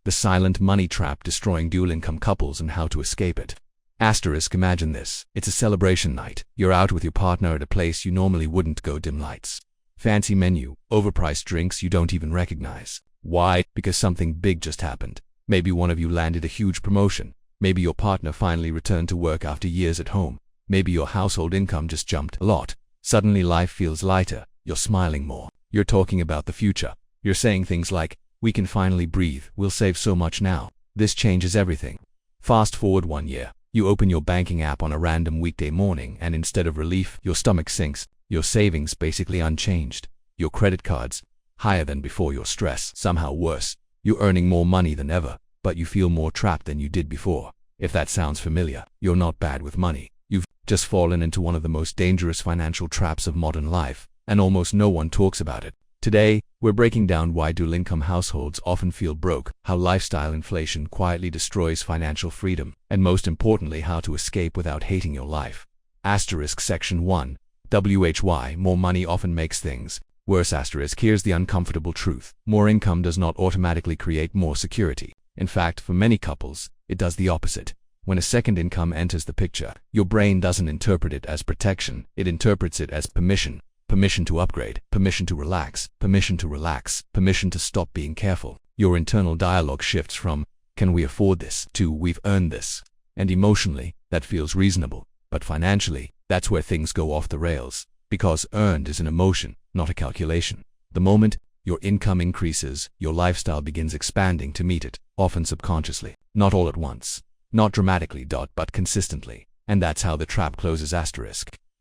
the silent money trap destroying dual-income couples and how to escape it. Imagine this. It's a celebration night. You're out with your partner at a place you normally wouldn't go. Dim lights, fancy menu, overpriced drinks you don't even recognize. Why? Because something big just happened. Maybe one of you landed a huge promotion. Maybe your partner finally returned to work after years at home. Maybe your household income just jumped a lot. Suddenly life feels lighter. You're smiling more. You're talking about the future. You're saying things like, "We can finally breathe. We'll save so much now." This changes everything. Fast forward 1 year. You open your banking app on a random weekday morning and instead of relief, your stomach sinks. Your savings basically unchanged. Your credit cards higher than before. Your stress somehow worse. You're earning more money than ever, but you feel more trapped than you did before. If that sounds familiar, you're not bad with money. You've just fallen into one of the most dangerous financial traps of modern life, and almost no one talks about it. Today, we're breaking down why dual-income households often feel broke, how lifestyle inflation quietly destroys financial freedom, and most importantly, how to escape without hating your life. Section 1. Why more money often makes things worse. Here's the uncomfortable truth. More income does not automatically create more security. In fact, for many couples, it does the opposite. When a second income enters the picture, your brain doesn't interpret it as protection, it interprets it as permission. Permission to upgrade, permission to relax, permission to stop being careful. Your internal dialogue shifts from, "Can we afford this?" to, "We've earned this." And emotionally, that feels reasonable. But financially, that's where things go off the rails. Because earned is an emotion, not a calculation. The moment your income increases, your lifestyle begins expanding to meet it, often subconsciously. Not all at once. Not dramatically, but consistently. And that's how the trap closes.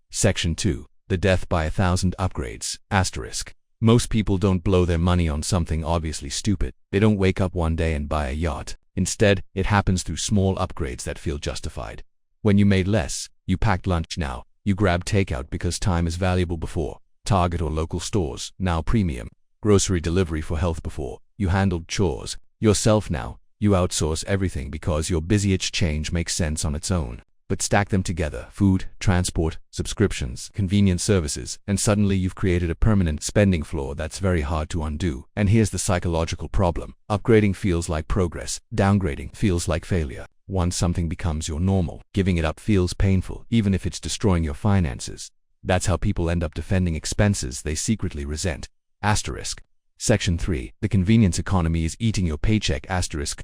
Section 2. The death by 1,000 upgrades. Most people don't blow their money on something obviously stupid. They don't wake up one day and buy a yacht. Instead, it happens through small upgrades that feel justified. When you made less, you packed lunch. Now, you grab takeout because time is valuable. Before, Target or local stores. Now premium. Grocery delivery for health. Before, you handled chores yourself. Now, you outsource everything because you're busy. Each change makes sense on its own. But stack them together: food, transport, subscriptions, convenience services, and suddenly you've created a permanent spending floor that's very hard to undo. And here's the psychological problem. Upgrading feels like progress. Downgrading feels like failure. Once something becomes your normal, giving it up feels painful, even if it's destroying your finances. That's how people end up defending expenses they secretly resent. Section 3. The convenience economy is eating your paycheck.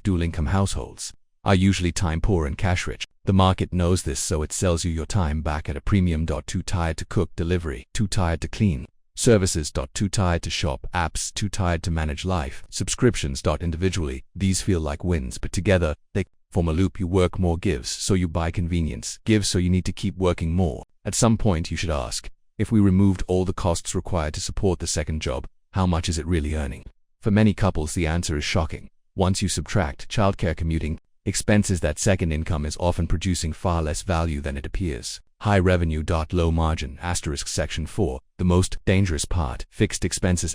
Dual-income households are usually time-poor and cash-rich. The market knows this, so it sells you your time back at a premium. Too tired to cook, delivery. Too tired to clean, services. Too tired to shop, apps. Too tired to manage life, subscriptions. Individually, these feel like wins, but together, they form a loop. You work more gives, so you buy convenience. Gives, so you need to keep working more. At some point, you should ask, if we removed all the costs required to support the second job, how much is it really earning? For many couples, the answer is shocking. Once you subtract childcare, commuting expenses, that second income is often producing far less value than it appears. High revenue. Low margin. Section 4. The most dangerous part. Fixed expenses.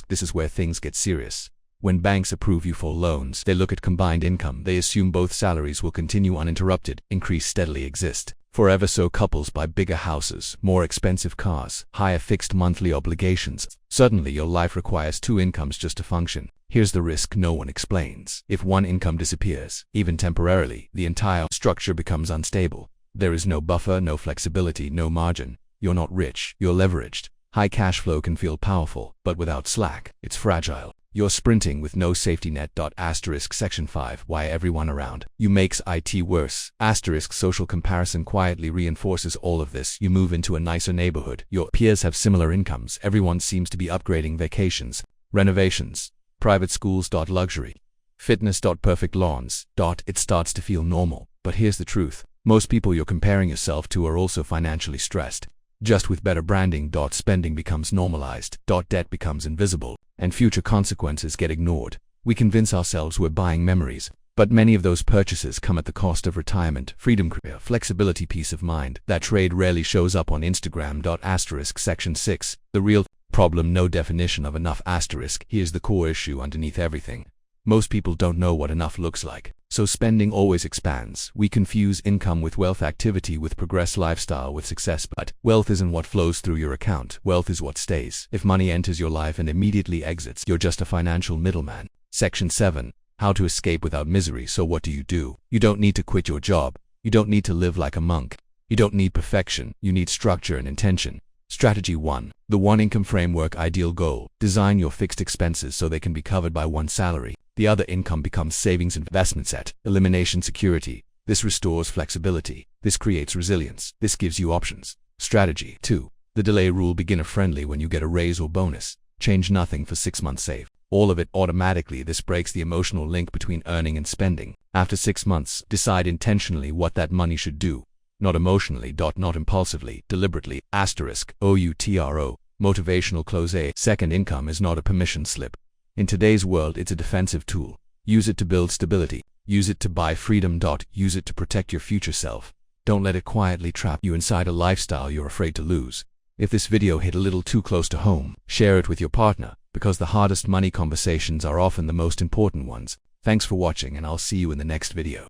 This is where things get serious. When banks approve you for loans, they look at combined income. They assume both salaries will continue uninterrupted, increase steadily, exist forever. So couples buy bigger houses, more expensive cars, higher fixed monthly obligations. Suddenly your life requires two incomes just to function. Here's the risk no one explains. If one income disappears, even temporarily, the entire structure becomes unstable. There is no buffer, no flexibility, no margin. You're not rich, you're leveraged. High cash flow can feel powerful, but without slack, it's fragile. You're sprinting with no safety net. Section 5. Why everyone around you makes it worse. Social comparison quietly reinforces all of this. You move into a nicer neighborhood. Your peers have similar incomes. Everyone seems to be upgrading: vacations, renovations, private schools. Luxury, fitness. Perfect lawns. It starts to feel normal. But here's the truth. Most people you're comparing yourself to are also financially stressed. Just with better branding. Spending becomes normalized. Debt becomes invisible, and future consequences get ignored. We convince ourselves we're buying memories, but many of those purchases come at the cost of retirement, freedom, career, flexibility, peace of mind. That trade rarely shows up on Instagram. Section 6. The real problem. No definition of enough. Here's the core issue underneath everything. Most people don't know what enough looks like, so spending always expands. We confuse income with wealth, activity with progress, lifestyle with success. But wealth isn't what flows through your account. Wealth is what stays. If money enters your life and immediately exits, you're just a financial middleman. Section 7. How to escape without misery. So what do? You don't need to quit your job. You don't need to live like a monk. You don't need perfection. You need structure and intention. Strategy 1. The one income framework. Ideal goal. Design your fixed expenses so they can be covered by one salary. The other income becomes savings and investment. Set. Elimination security. This restores flexibility. This creates resilience. This gives you options. Strategy 2. The delay rule. Beginner friendly. When you get a raise or bonus, change nothing for 6 months. Save all of it automatically. This breaks the emotional link between earning and spending. After 6 months, decide intentionally what that money should do. Not emotionally. Not impulsively. Deliberately. OUTRO. Motivational. Close. A second income is not a permission slip. In today's world, it's a defensive tool. Use it to build stability. Use it to buy freedom. Use it to protect your future self. Don't let it quietly trap you inside a lifestyle you're afraid to lose. If this video hit a little too close to home, share it with your partner, because the hardest money conversations are often the most important ones. Thanks for watching, and I'll see you in the next video.